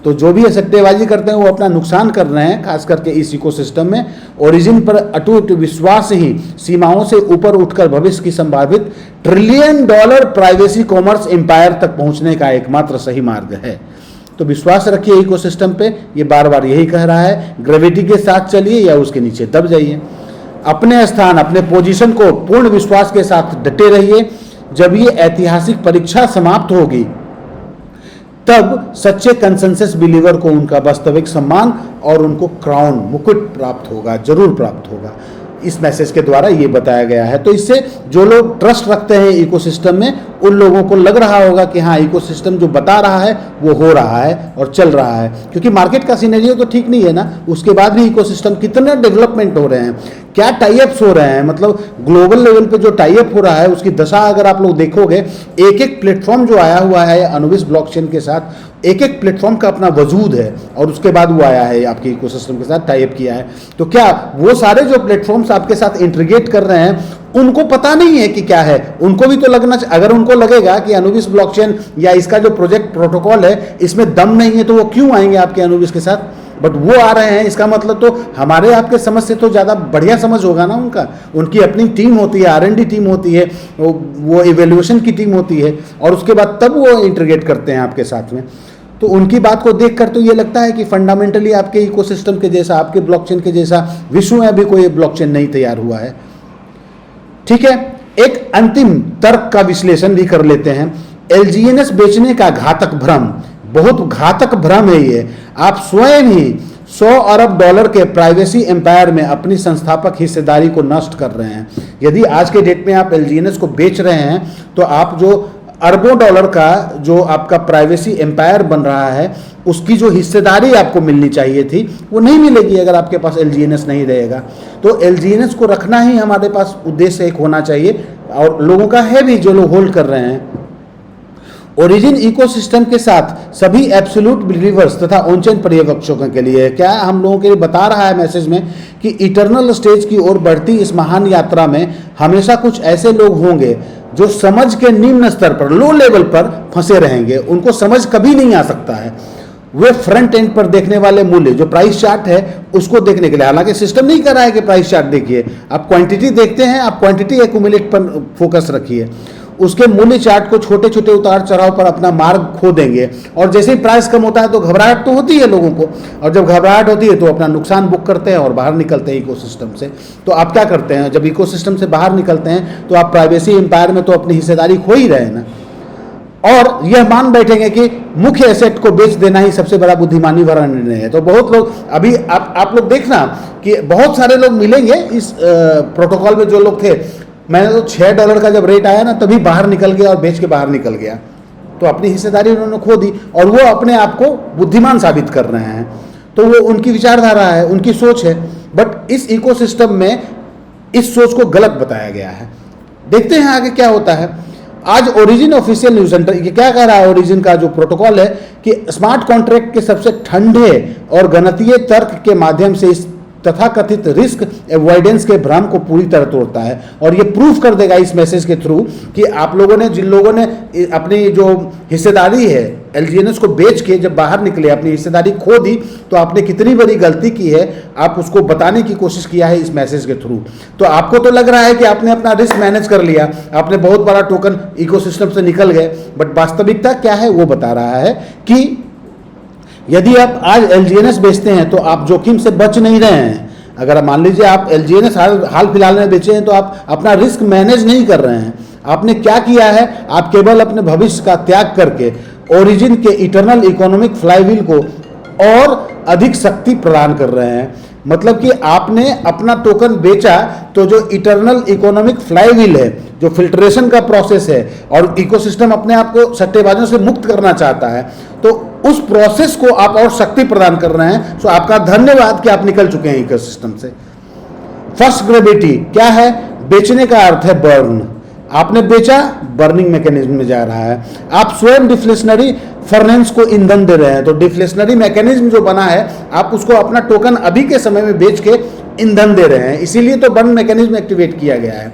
तो जो भी सट्टेबाजी करते हैं वो अपना नुकसान कर रहे हैं, खास करके इस इकोसिस्टम में। ओरिजिन पर अटूट विश्वास ही सीमाओं से ऊपर उठकर भविष्य की संभावित $1 ट्रिलियन प्राइवेसी कॉमर्स एम्पायर तक पहुंचने का एकमात्र सही मार्ग है। तो विश्वास रखिए इकोसिस्टम पे, ये बार बार यही कह रहा है। ग्रेविटी के साथ चलिए या उसके नीचे दब जाइए। अपने स्थान, अपने पोजीशन को पूर्ण विश्वास के साथ डटे रहिए। जब ये ऐतिहासिक परीक्षा समाप्त होगी तब सच्चे कंसेंसस बिलीवर को उनका वास्तविक सम्मान और उनको क्राउन, मुकुट प्राप्त होगा, जरूर प्राप्त होगा। इस मैसेज के द्वारा ये बताया गया है। तो इससे जो लोग ट्रस्ट रखते हैं इकोसिस्टम में, उन लोगों को लग रहा होगा कि हाँ, इकोसिस्टम जो बता रहा है वो हो रहा है और चल रहा है, क्योंकि मार्केट का सिनेरियो तो ठीक नहीं है ना। उसके बाद भी इकोसिस्टम कितने डेवलपमेंट हो रहे हैं, क्या टाइअप्स हो रहे हैं, मतलब ग्लोबल लेवल पे जो टाइअप हो रहा है उसकी दशा अगर आप लोग देखोगे, एक एक प्लेटफॉर्म जो आया हुआ है अनुविस ब्लॉकचेन के साथ, एक एक प्लेटफॉर्म का अपना वजूद है और उसके बाद वो आया है आपके इकोसिस्टम के साथ टाइप किया है। तो क्या वो सारे जो प्लेटफॉर्म्स आपके साथ इंटीग्रेट कर रहे हैं उनको पता नहीं है कि क्या है? उनको भी तो लगना चाहिए। अगर उनको लगेगा कि अनुविस ब्लॉकचेन या इसका जो प्रोजेक्ट प्रोटोकॉल है इसमें दम नहीं है तो वो क्यों आएंगे आपके अनुविस के साथ? बट वो आ रहे हैं, इसका मतलब तो हमारे आपके समझ से तो ज़्यादा बढ़िया समझ होगा ना उनका। उनकी अपनी टीम होती है, R&D टीम होती है, वो इवेल्युएशन की टीम होती है और उसके बाद तब वो इंटीग्रेट करते हैं आपके साथ में। तो उनकी बात को देखकर तो ये लगता है कि फंडामेंटली आपके इकोसिस्टम के जैसा, आपके ब्लॉकचेन के जैसा विश्व में अभी कोई ब्लॉकचेन नहीं तैयार हुआ है। ठीक है, एक अंतिम तर्क का विश्लेषण भी कर लेते हैं। LGNS बेचने का घातक भ्रम, बहुत घातक भ्रम है ये। आप स्वयं ही $100 अरब के प्राइवेसी एम्पायर में अपनी संस्थापक हिस्सेदारी को नष्ट कर रहे हैं। यदि आज के डेट में आप LGNS को बेच रहे हैं तो आप जो अरबों डॉलर का जो आपका प्राइवेसी एम्पायर बन रहा है उसकी जो हिस्सेदारी आपको मिलनी चाहिए थी वो नहीं मिलेगी अगर आपके पास LGNS नहीं रहेगा। तो LGNS को रखना ही हमारे पास उद्देश्य एक होना चाहिए और लोगों का है भी जो लोग होल्ड कर रहे हैं। ओरिजिन इकोसिस्टम के साथ सभी एब्सोल्यूट बिलीवर्स तथा ऑनचेन पर्यवेक्षकों के लिए क्या हम लोगों के लिए बता रहा है मैसेज में कि इटर्नल स्टेज की ओर बढ़ती इस महान यात्रा में हमेशा कुछ ऐसे लोग होंगे जो समझ के निम्न स्तर पर, लो लेवल पर फंसे रहेंगे। उनको समझ कभी नहीं आ सकता है। वे फ्रंट एंड पर देखने वाले मूल्य, जो प्राइस चार्ट है उसको देखने के लिए, हालांकि सिस्टम नहीं कर रहा है कि प्राइस चार्ट देखिए, आप क्वांटिटी देखते हैं, आप क्वांटिटी एक्यूमुलेट पर फोकस रखिए। उसके मूल्य चार्ट को छोटे छोटे उतार चढ़ाव पर अपना मार्ग खो देंगे और जैसे ही प्राइस कम होता है तो घबराहट तो होती है लोगों को, और जब घबराहट होती है तो अपना नुकसान बुक करते हैं और बाहर निकलते हैं इकोसिस्टम से। तो आप क्या करते हैं, जब इकोसिस्टम से बाहर निकलते हैं तो आप प्राइवेसी एम्पायर में तो अपनी हिस्सेदारी खो ही रहे हैं ना, और यह मान बैठेंगे कि मुख्य एसेट को बेच देना ही सबसे बड़ा बुद्धिमानी भरा निर्णय है। तो बहुत लोग अभी आप लोग देखना कि बहुत सारे लोग मिलेंगे इस प्रोटोकॉल में, जो लोग थे, मैंने तो $6 का जब रेट आया ना तभी बाहर निकल गया और बेच के बाहर निकल गया। तो अपनी हिस्सेदारी उन्होंने खो दी और वो अपने आप को बुद्धिमान साबित कर रहे हैं। तो वो उनकी विचारधारा है, उनकी सोच है, बट इस इकोसिस्टम में इस सोच को गलत बताया गया है। देखते हैं आगे क्या होता है। आज ओरिजिन ऑफिशियल न्यूज सेंटर ये क्या कह रहा है, ओरिजिन का जो प्रोटोकॉल है कि स्मार्ट कॉन्ट्रैक्ट के सबसे ठंडे और गणितीय तर्क के माध्यम से इस तथाकथित रिस्क एवॉइडेंस के भ्रम को पूरी तरह तोड़ता है और ये प्रूफ कर देगा इस मैसेज के थ्रू कि आप लोगों ने, जिन लोगों ने अपनी जो हिस्सेदारी है एलजीएनएस को बेच के जब बाहर निकले, अपनी हिस्सेदारी खो दी, तो आपने कितनी बड़ी गलती की है, आप उसको बताने की कोशिश किया है इस मैसेज के थ्रू। तो आपको तो लग रहा है कि आपने अपना रिस्क मैनेज कर लिया, आपने बहुत बड़ा टोकन इकोसिस्टम से निकल गए, बट वास्तविकता क्या है वो बता रहा है कि यदि आप आज एलजीएनएस बेचते हैं तो आप जोखिम से बच नहीं रहे हैं। अगर मान लीजिए आप एलजीएनएस हाल फिलहाल में बेचे हैं तो आप अपना रिस्क मैनेज नहीं कर रहे हैं। आपने क्या किया है, आप केवल अपने भविष्य का त्याग करके ओरिजिन के इटर्नल इकोनॉमिक फ्लाईव्हील को और अधिक शक्ति प्रदान कर रहे हैं। मतलब कि आपने अपना टोकन बेचा तो जो इटर्नल इकोनॉमिक फ्लाईव्हील है, जो फिल्ट्रेशन का प्रोसेस है और इकोसिस्टम अपने आप को सट्टेबाजों से मुक्त करना चाहता है, तो उस प्रोसेस को आप और शक्ति प्रदान कर रहे हैं। सो आपका धन्यवाद कि आप निकल चुके हैं इकोसिस्टम से। फर्स्ट ग्रेविटी क्या है, बेचने का अर्थ है बर्न। आपने बेचा, बर्निंग मैकेनिज्म में जा रहा है। आप स्वयं डिफ्लेशनरी फर्नेंस को ईंधन दे रहे हैं, तो डिफ्लेशनरी मैकेनिज्म जो बना है आप उसको अपना टोकन अभी के समय में बेच के ईंधन दे रहे हैं, इसीलिए तो बर्न मैकेनिज्म एक्टिवेट किया गया है।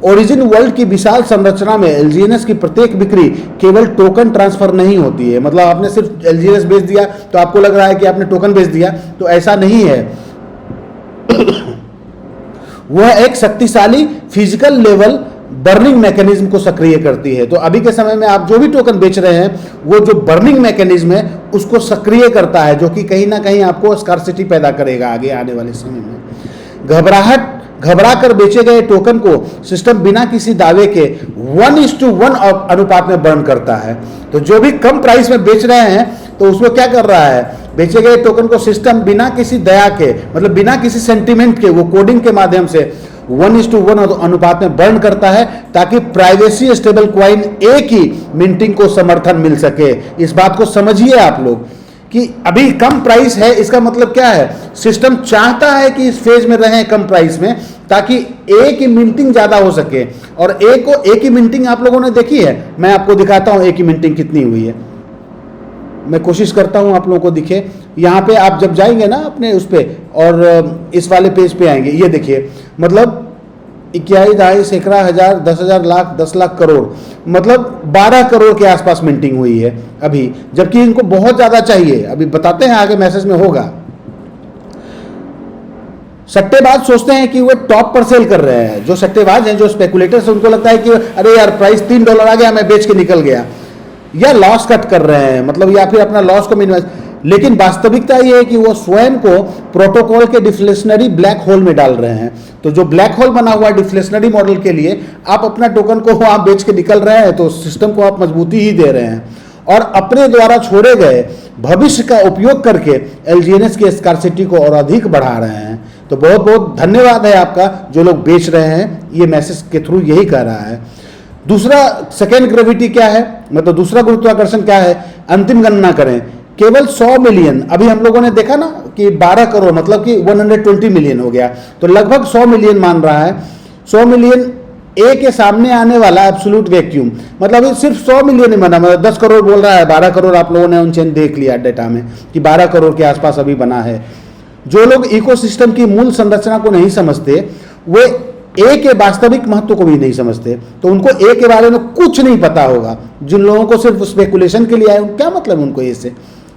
ओरिजिन वर्ल्ड की विशाल संरचना में एलजीएनएस की प्रत्येक बिक्री केवल टोकन ट्रांसफर नहीं होती है। मतलब आपने सिर्फ एलजीएनएस बेच दिया तो आपको लग रहा है कि आपने टोकन बेच दिया, तो ऐसा नहीं है। वह एक शक्तिशाली फिजिकल लेवल बर्निंग मैकेनिज्म को सक्रिय करती है। तो अभी के समय में आप जो भी टोकन बेच रहे हैं वो जो बर्निंग मैकेनिज्म है उसको सक्रिय करता है, जो कि कहीं ना कहीं आपको स्कार्सिटी पैदा करेगा आगे आने वाले समय में। घबरा कर बेचे गए टोकन को सिस्टम बिना किसी दावे के 1:1 अनुपात में बर्न करता है। तो जो भी कम प्राइस में बेच रहे हैं तो उसमें क्या कर रहा है, बेचे गए टोकन को सिस्टम बिना किसी दया के, मतलब बिना किसी सेंटिमेंट के, वो कोडिंग के माध्यम से 1:1 अनुपात में बर्न करता है ताकि प्राइवेसी स्टेबल क्वाइन ए की मिंटिंग को समर्थन मिल सके। इस बात को समझिए आप लोग कि अभी कम प्राइस है, इसका मतलब क्या है, सिस्टम चाहता है कि इस फेज में रहें कम प्राइस में ताकि ए की मिंटिंग ज्यादा हो सके। और ए की मिंटिंग आप लोगों ने देखी है, मैं आपको दिखाता हूं ए की मिंटिंग कितनी हुई है। मैं कोशिश करता हूं आप लोगों को दिखे। यहाँ पे आप जब जाएंगे ना अपने उस पे और इस वाले पेज पे आएंगे, ये देखिए, मतलब 21, 2.5, सैकड़ा, हजार, 10,000, लाख, 10 लाख करोड़, मतलब 12 करोड़ के आसपास मिंटिंग हुई है अभी, जबकि इनको बहुत ज्यादा चाहिए। अभी बताते हैं आगे मैसेज में होगा। सट्टेबाज सोचते हैं कि वो टॉप पर सेल कर रहे हैं। जो सट्टेबाज हैं, जो स्पेकुलेटर्स, उनको लगता है कि अरे यार प्राइस $3 आ गया, मैं बेच के निकल गया, या लॉस कट कर रहे हैं, मतलब या फिर अपना लॉस को मिनिमाइज। लेकिन वास्तविकता यह है कि वो स्वयं को प्रोटोकॉल के डिफ्लेशनरी ब्लैक होल में डाल रहे हैं। तो जो ब्लैक होल बना हुआ है डिफ्लेशनरी मॉडल के लिए, आप अपना टोकन को वहां बेच के निकल रहे हैं, तो सिस्टम को आप मजबूती ही दे रहे हैं और अपने द्वारा छोड़े गए भविष्य का उपयोग करके एलजीएनएस की स्कार्सिटी को और अधिक बढ़ा रहे हैं। तो बहुत बहुत धन्यवाद है आपका जो लोग बेच रहे हैं, ये मैसेज के थ्रू यही कह रहा है। दूसरा, सेकेंड ग्रेविटी क्या है, मतलब दूसरा गुरुत्वाकर्षण क्या है, अंतिम गणना करें, केवल 100 मिलियन। अभी हम लोगों ने देखा ना कि 12 करोड़ मतलब कि 120 मिलियन हो गया, तो लगभग 100 मिलियन मान रहा है। 100 मिलियन ए के सामने आने वाला एब्सोल्यूट वैक्यूम, मतलब सिर्फ 100 मिलियन ही बना, मतलब 10 करोड़ बोल रहा है, 12 करोड़ आप लोगों ने उनचेन देख लिया डेटा में कि 12 करोड़ के आसपास अभी बना है। जो लोग इकोसिस्टम की मूल संरचना को नहीं समझते, वे ए के वास्तविक महत्व को भी नहीं समझते, तो उनको ए के बारे में कुछ नहीं पता होगा। जिन लोगों को सिर्फ स्पेकुलेशन के लिए आए, क्या मतलब उनको ए से,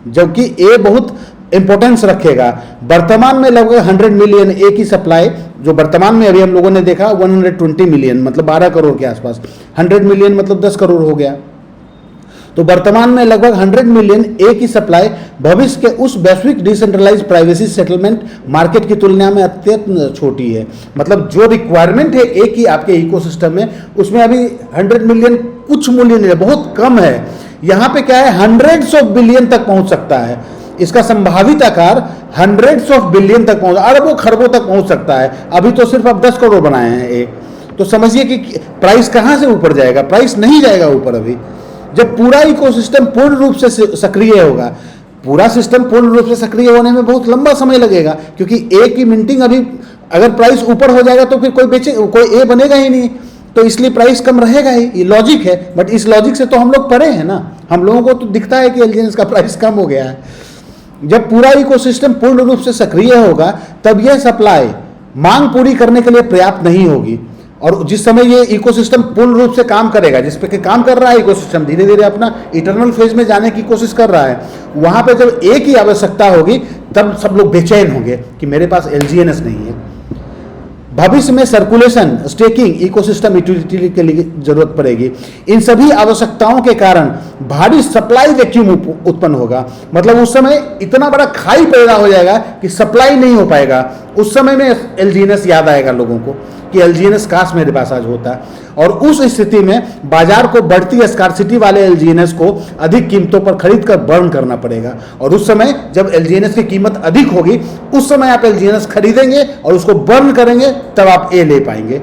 जबकि ए बहुत इंपॉर्टेंस रखेगा। वर्तमान में लगभग 100 मिलियन ए की सप्लाई, जो वर्तमान में अभी हम लोगों ने देखा 120 मिलियन, मतलब 12 करोड़ के आसपास। 100 मिलियन मतलब 10 करोड़ हो गया। तो वर्तमान में लगभग 100 मिलियन ए की सप्लाई भविष्य के उस वैश्विक डिसेंट्रलाइज प्राइवेसी सेटलमेंट मार्केट की तुलना में अत्यंत छोटी है। मतलब जो रिक्वायरमेंट है ए की आपके इकोसिस्टम में, उसमें अभी 100 मिलियन कुछ मूल्य नहीं है, बहुत कम है। यहाँ पे क्या है, हंड्रेड्स ऑफ बिलियन तक पहुंच सकता है। इसका संभावित आकार हंड्रेड्स ऑफ बिलियन तक पहुंच, अरबों खरबों तक पहुंच सकता है। अभी तो सिर्फ आप 10 करोड़ बनाए हैं ए, तो समझिए कि प्राइस कहां से ऊपर जाएगा, प्राइस नहीं जाएगा ऊपर अभी। जब पूरा इकोसिस्टम पूर्ण रूप से सक्रिय होगा, पूरा सिस्टम पूर्ण रूप से सक्रिय होने में बहुत लंबा समय लगेगा, क्योंकि ए की मिंटिंग अभी अगर प्राइस ऊपर हो जाएगा तो फिर कोई ए बनेगा ही नहीं, तो इसलिए प्राइस कम रहेगा ही, ये लॉजिक है। बट इस लॉजिक से तो हम लोग परे हैं ना, हम लोगों को तो दिखता है कि एलजीएनएस का प्राइस कम हो गया है। जब पूरा इकोसिस्टम पूर्ण रूप से सक्रिय होगा तब यह सप्लाई मांग पूरी करने के लिए पर्याप्त नहीं होगी, और जिस समय ये इकोसिस्टम पूर्ण रूप से काम करेगा, जिस पे काम कर रहा है इकोसिस्टम, धीरे धीरे अपना इटर्नल फेज में जाने की कोशिश कर रहा है, वहां पे जब ए की आवश्यकता होगी तब सब लोग बेचैन होंगे कि मेरे पास एलजीएनएस नहीं है। भविष्य में सर्कुलेशन, स्टेकिंग, इकोसिस्टम यूटिलिटी के लिए जरूरत पड़ेगी। इन सभी आवश्यकताओं के कारण भारी सप्लाई वैक्यूम उत्पन्न होगा, मतलब उस समय इतना बड़ा खाई पैदा हो जाएगा कि सप्लाई नहीं हो पाएगा। उस समय में एलजीएनएस याद आएगा लोगों को कि एलजीएनएस काश मेरे पास आज होता, और उस स्थिति में बाजार को बढ़ती स्कार्सिटी वाले एलजीएनएस को अधिक कीमतों पर खरीद कर बर्न करना पड़ेगा, और उस समय जब एलजीएनएस की कीमत अधिक होगी उस समय आप एलजीएनएस खरीदेंगे और उसको बर्न करेंगे, तब आप ए ले पाएंगे।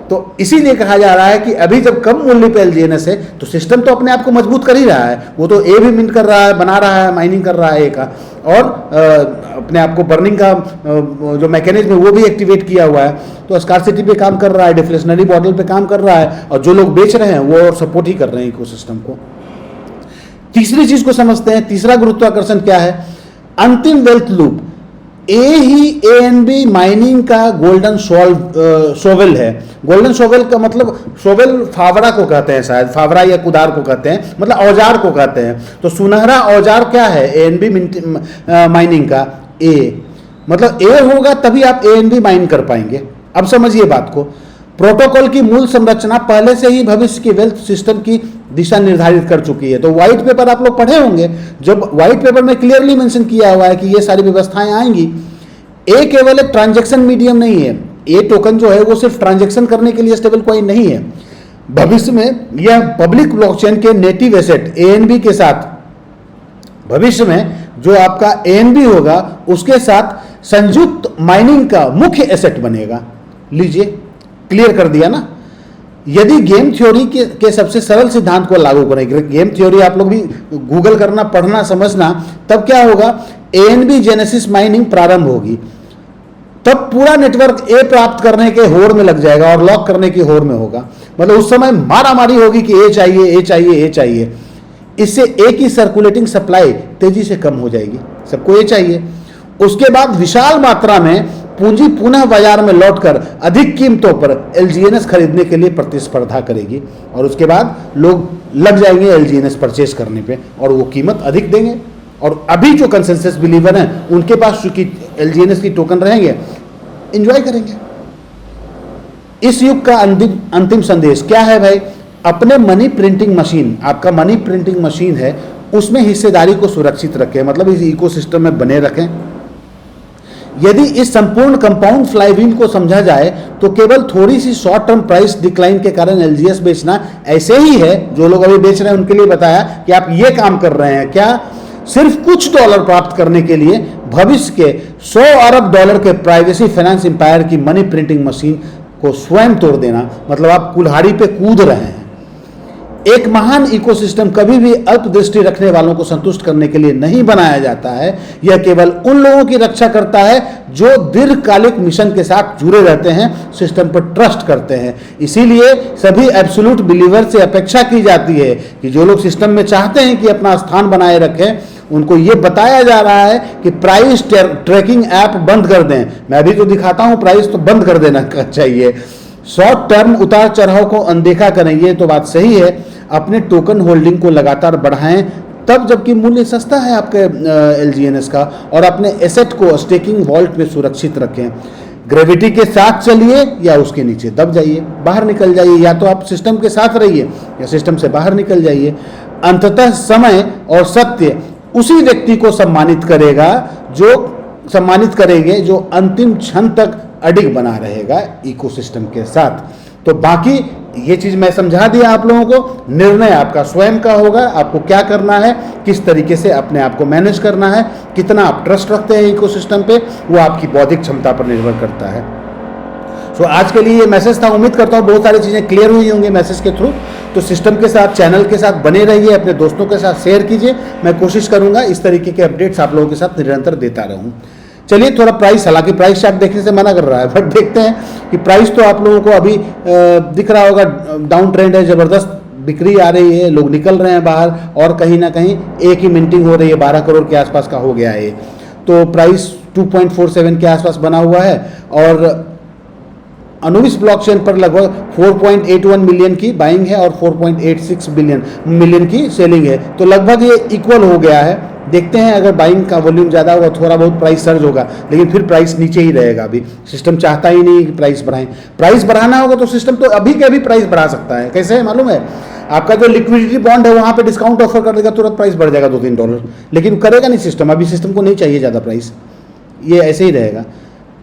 तो इसीलिए कहा जा रहा है कि अभी जब कम मूल्य पे एलजीएनएस है तो सिस्टम तो अपने आप को मजबूत कर ही रहा है, वो तो ए भी मिंट कर रहा है, बना रहा है, माइनिंग कर रहा है ए का, और अपने आप को बर्निंग का जो मैकेनिज्म है वो भी एक्टिवेट किया हुआ है, तो स्कार्सिटी पे काम कर रहा है, डिफ्लेशनरी मॉडल पे काम कर रहा है, और जो लोग बेच रहे हैं वो और सपोर्ट ही कर रहे हैं इकोसिस्टम को। तीसरी चीज को समझते हैं, तीसरा गुरुत्वाकर्षण क्या है? अंतिम वेल्थ लूप। ए ही एएनबी माइनिंग का गोल्डन शोवेल है। गोल्डन शोवेल का मतलब, शोवेल फावड़ा को कहते हैं, शायद फावड़ा या कुदार को कहते हैं, मतलब औजार को कहते हैं। तो सुनहरा औजार क्या है एएनबी माइनिंग का? ए, मतलब ए होगा तभी आप एएनबी माइन कर पाएंगे। अब समझिए बात को, प्रोटोकॉल की मूल संरचना पहले से ही भविष्य की वेल्थ सिस्टम की दिशा निर्धारित कर चुकी है। तो व्हाइट पेपर आप लोग पढ़े होंगे, जब व्हाइट पेपर में क्लियरली मेंशन किया हुआ है कि ये सारी व्यवस्थाएं आएंगी। ए केवल एक ट्रांजैक्शन मीडियम नहीं है, ए टोकन जो है वो सिर्फ ट्रांजैक्शन करने के लिए स्टेबल कॉइन नहीं है। भविष्य में यह पब्लिक ब्लॉकचेन के नेटिव एसेट एएनबी के साथ, भविष्य में जो आपका एएनबी होगा उसके साथ संयुक्त माइनिंग का मुख्य एसेट बनेगा। लीजिए, क्लियर कर दिया ना। यदि गेम थ्योरी के सबसे सरल सिद्धांत को लागू करेंगे, गेम थ्योरी आप लोग भी गूगल करना, पढ़ना, समझना, तब क्या होगा? एएनबी जेनेसिस माइनिंग प्रारंभ होगी, तब पूरा नेटवर्क ए प्राप्त करने के होड़ में लग जाएगा और लॉक करने की होड़ में होगा। मतलब उस समय मारामारी होगी कि ए चाहिए, ए चाहिए, ए चाहिए। इससे ए की सर्कुलेटिंग सप्लाई तेजी से कम हो जाएगी, सबको ए चाहिए। उसके बाद विशाल मात्रा में पूंजी पुनः बाजार में लौटकर अधिक कीमतों पर एलजीएनएस खरीदने के लिए प्रतिस्पर्धा करेगी, और उसके बाद लोग लग जाएंगे एलजीएनएस परचेस करने पे, और वो कीमत अधिक देंगे। और अभी जो कंसेंसस बिलीवर हैं उनके पास चूंकि एलजीएनएस की टोकन रहेंगे, एंजॉय करेंगे। इस युग का अंतिम संदेश क्या है भाई? अपने मनी प्रिंटिंग मशीन, आपका मनी प्रिंटिंग मशीन है, उसमें हिस्सेदारी को सुरक्षित रखें, मतलब इस इकोसिस्टम में बने रखें। यदि इस संपूर्ण कंपाउंड फ्लाईव्हील को समझा जाए तो केवल थोड़ी सी शॉर्ट टर्म प्राइस डिक्लाइन के कारण एलजीएस बेचना ऐसे ही है। जो लोग अभी बेच रहे हैं उनके लिए बताया कि आप ये काम कर रहे हैं क्या? सिर्फ कुछ डॉलर प्राप्त करने के लिए भविष्य के 100 अरब डॉलर के प्राइवेसी फाइनेंस एम्पायर की मनी प्रिंटिंग मशीन को स्वयं तोड़ देना, मतलब आप कुल्हाड़ी पे कूद रहे हैं। एक महान इकोसिस्टम कभी भी अल्प दृष्टि रखने वालों को संतुष्ट करने के लिए नहीं बनाया जाता है। यह केवल उन लोगों की रक्षा करता है जो दीर्घकालिक मिशन के साथ जुड़े रहते हैं, सिस्टम पर ट्रस्ट करते हैं। इसीलिए सभी एब्सोल्यूट बिलीवर से अपेक्षा की जाती है कि जो लोग सिस्टम में चाहते हैं कि अपना स्थान बनाए रखें, उनको ये बताया जा रहा है कि प्राइस ट्रैकिंग ऐप बंद कर दें। मैं अभी तो दिखाता हूं प्राइस, तो बंद कर देना चाहिए। शॉर्ट टर्म उतार चढ़ाव को अनदेखा करें, ये तो बात सही है। अपने टोकन होल्डिंग को लगातार बढ़ाएं, तब जबकि मूल्य सस्ता है आपके एलजीएनएस का, और अपने एसेट को स्टेकिंग वॉल्ट में सुरक्षित रखें। ग्रेविटी के साथ चलिए या उसके नीचे दब जाइए, बाहर निकल जाइए। या तो आप सिस्टम के साथ रहिए या सिस्टम से बाहर निकल जाइए। अंततः समय और सत्य उसी व्यक्ति को सम्मानित करेंगे जो अंतिम क्षण तक अडिग बना रहेगा इकोसिस्टम के साथ। तो बाकी ये चीज मैं समझा दिया आप लोगों को। निर्णय आपका स्वयं का होगा, आपको क्या करना है, किस तरीके से अपने आप को मैनेज करना है, कितना आप ट्रस्ट रखते हैं इकोसिस्टम पे, वो आपकी बौद्धिक क्षमता पर निर्भर करता है। सो आज के लिए ये मैसेज था। उम्मीद करता हूँ बहुत सारी चीज़ें क्लियर हुई होंगी मैसेज के थ्रू। तो सिस्टम के साथ, चैनल के साथ बने रहिए, अपने दोस्तों के साथ शेयर कीजिए। मैं कोशिश करूँगा इस तरीके के अपडेट्स आप लोगों के साथ निरंतर देता रहूँ। चलिए थोड़ा प्राइस, हालांकि प्राइस चार्ट देखने से मना कर रहा है, बट देखते हैं कि प्राइस तो आप लोगों को अभी दिख रहा होगा, डाउन ट्रेंड है, ज़बरदस्त बिक्री आ रही है, लोग निकल रहे हैं बाहर, और कहीं ना कहीं एक ही मिंटिंग हो रही है, 12 करोड़ के आसपास का हो गया है। तो प्राइस 2.47 के आसपास बना हुआ है, और अनुविस ब्लॉकचेन पर लगभग 4.81 मिलियन की बाइंग है और 4.86 मिलियन की सेलिंग है। तो लगभग ये इक्वल हो गया है। देखते हैं, अगर बाइंग का वॉल्यूम ज़्यादा होगा, थोड़ा बहुत प्राइस सर्ज होगा, लेकिन फिर प्राइस नीचे ही रहेगा। अभी सिस्टम चाहता ही नहीं कि प्राइस बढ़ाएं। प्राइस बढ़ाना होगा तो सिस्टम तो अभी के अभी प्राइस बढ़ा सकता है। कैसे है मालूम है? आपका जो लिक्विडिटी बॉन्ड है वहाँ पे डिस्काउंट ऑफर कर देगा, तुरंत प्राइस बढ़ जाएगा $2-3, लेकिन करेगा नहीं सिस्टम। अभी सिस्टम को नहीं चाहिए ज़्यादा प्राइस, ये ऐसे ही रहेगा।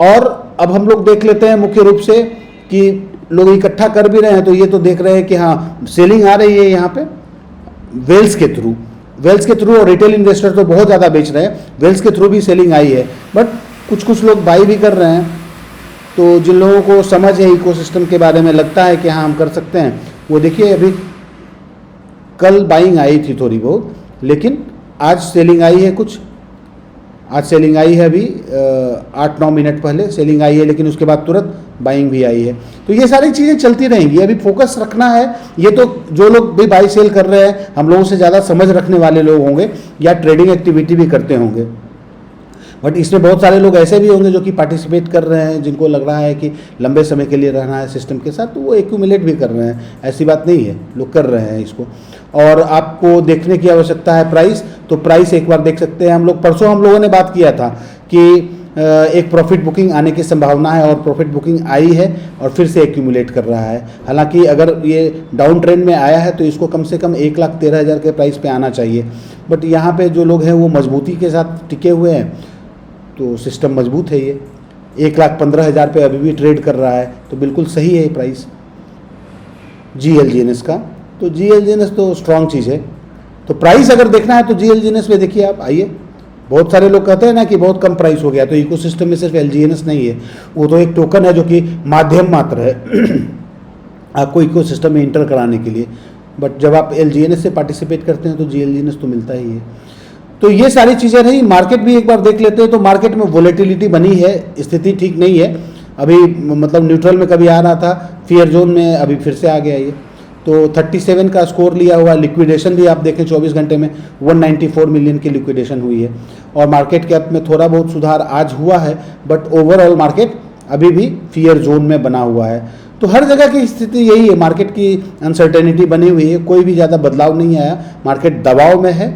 और अब हम लोग देख लेते हैं मुख्य रूप से कि लोग इकट्ठा कर भी रहे हैं, तो ये तो देख रहे हैं कि हाँ सेलिंग आ रही है यहाँ पे वेल्स के थ्रू और रिटेल इन्वेस्टर तो बहुत ज़्यादा बेच रहे हैं, वेल्स के थ्रू भी सेलिंग आई है, बट कुछ लोग बाई भी कर रहे हैं। तो जिन लोगों को समझ है इकोसिस्टम के बारे में, लगता है कि हाँ हम कर सकते हैं, वो देखिए अभी कल बाइंग आई थी थोड़ी बहुत, लेकिन आज सेलिंग आई है आज सेलिंग आई है, अभी 8-9 मिनट पहले सेलिंग आई है, लेकिन उसके बाद तुरंत बाइंग भी आई है। तो ये सारी चीज़ें चलती रहेंगी। अभी फोकस रखना है, ये तो जो लोग भी बाई सेल कर रहे हैं, हम लोगों से ज़्यादा समझ रखने वाले लोग होंगे या ट्रेडिंग एक्टिविटी भी करते होंगे, बट इसमें बहुत सारे लोग ऐसे भी होंगे जो कि पार्टिसिपेट कर रहे हैं, जिनको लग रहा है कि लंबे समय के लिए रहना है सिस्टम के साथ, तो वो एक्यूमुलेट भी कर रहे हैं। ऐसी बात नहीं है, लोग कर रहे हैं इसको। और आपको देखने की आवश्यकता है प्राइस, तो प्राइस एक बार देख सकते हैं हम लोग। परसों हम लोगों ने बात किया था कि एक प्रॉफिट बुकिंग आने की संभावना है, और प्रॉफिट बुकिंग आई है और फिर से एक्यूमुलेट कर रहा है। हालांकि अगर ये डाउन ट्रेंड में आया है तो इसको कम से कम 1,13,000 के प्राइस पे आना चाहिए, बट यहाँ पे जो लोग हैं वो मजबूती के साथ टिके हुए हैं, तो सिस्टम मजबूत है। ये 1,15,000 पे अभी भी ट्रेड कर रहा है, तो बिल्कुल सही है प्राइस GLGNS का। तो GLGNS तो स्ट्रॉन्ग चीज़ है। तो प्राइस अगर देखना है तो GLGNS पे देखिए आप, आइए। बहुत सारे लोग कहते हैं ना कि बहुत कम प्राइस हो गया, तो इकोसिस्टम में सिर्फ LGNS नहीं है, वो तो एक टोकन है जो कि माध्यम मात्र है आपको इकोसिस्टम में इंटर कराने के लिए। बट जब आप LGNS से पार्टिसिपेट करते हैं तो GLGNS तो मिलता ही है। तो ये सारी चीज़ें रही। मार्केट भी एक बार देख लेते हैं, तो मार्केट में वोलेटिलिटी बनी है, स्थिति ठीक नहीं है अभी, मतलब न्यूट्रल में कभी आ रहा था, फियर जोन में अभी फिर से आ गया ये। तो 37 का स्कोर लिया हुआ। लिक्विडेशन भी आप देखें 24 घंटे में 194 मिलियन की लिक्विडेशन हुई है, और मार्केट कैप में थोड़ा बहुत सुधार आज हुआ है, बट ओवरऑल मार्केट अभी भी फियर जोन में बना हुआ है। तो हर जगह की स्थिति यही है, मार्केट की अनसर्टेनिटी बनी हुई है, कोई भी ज़्यादा बदलाव नहीं आया, मार्केट दबाव में है।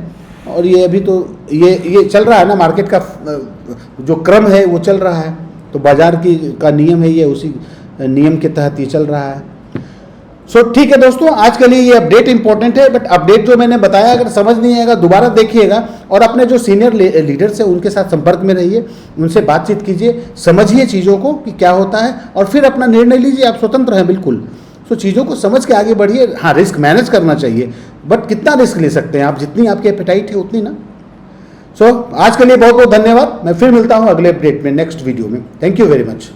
और ये अभी तो ये चल रहा है ना, मार्केट का जो क्रम है वो चल रहा है, तो बाजार का नियम है ये, उसी नियम के तहत ये चल रहा है। सो ठीक है दोस्तों, आज के लिए ये अपडेट इंपॉर्टेंट है, बट अपडेट जो मैंने बताया अगर समझ नहीं आएगा दोबारा देखिएगा, और अपने जो सीनियर लीडर्स हैं उनके साथ संपर्क में रहिए, उनसे बातचीत कीजिए, समझिए चीज़ों को कि क्या होता है, और फिर अपना निर्णय लीजिए। आप स्वतंत्र हैं बिल्कुल। सो चीज़ों को समझ के आगे बढ़िए। हाँ, रिस्क मैनेज करना चाहिए, बट कितना रिस्क ले सकते हैं आप, जितनी आपकी एपेटाइट है उतनी ना। सो आज के लिए बहुत बहुत धन्यवाद। मैं फिर मिलता हूँ अगले अपडेट में, नेक्स्ट वीडियो में। Thank you very much.